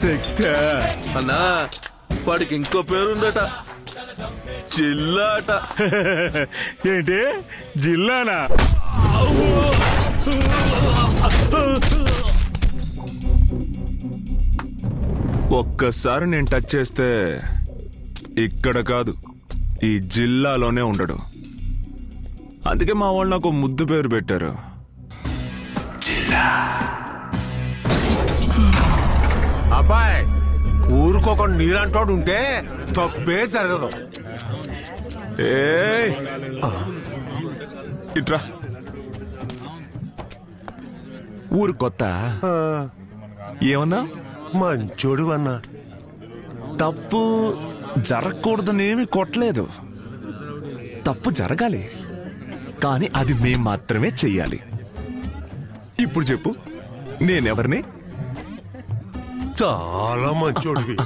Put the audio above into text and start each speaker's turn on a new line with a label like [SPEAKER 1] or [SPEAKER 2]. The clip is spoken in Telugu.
[SPEAKER 1] శక్తి
[SPEAKER 2] అన్నా వాడికి ఇంకో పేరుందట, జిల్లాట.
[SPEAKER 1] ఏంటి జిల్లానా? ఒక్కసారి నేను టచ్ చేస్తే ఇక్కడ కాదు ఈ జిల్లాలోనే ఉండడు. అందుకే మా వాళ్ళు నాకు ముద్దు పేరు పెట్టారు, జిల్లా.
[SPEAKER 3] అబ్బాయి ఊరుకోక నీరంటోడు ఉంటే తప్పే జరగదు.
[SPEAKER 1] ఇట్రా. ఊరు కొత్త ఏమన్నా?
[SPEAKER 3] మంచోడు అన్నా.
[SPEAKER 1] తప్పు జరగకూడదనేమి కొట్టలేదు, తప్పు జరగాలి, కానీ అది మేం మాత్రమే చెయ్యాలి. ఇప్పుడు చెప్పు నేనెవరిని?
[SPEAKER 3] చాలా మంచోడివి.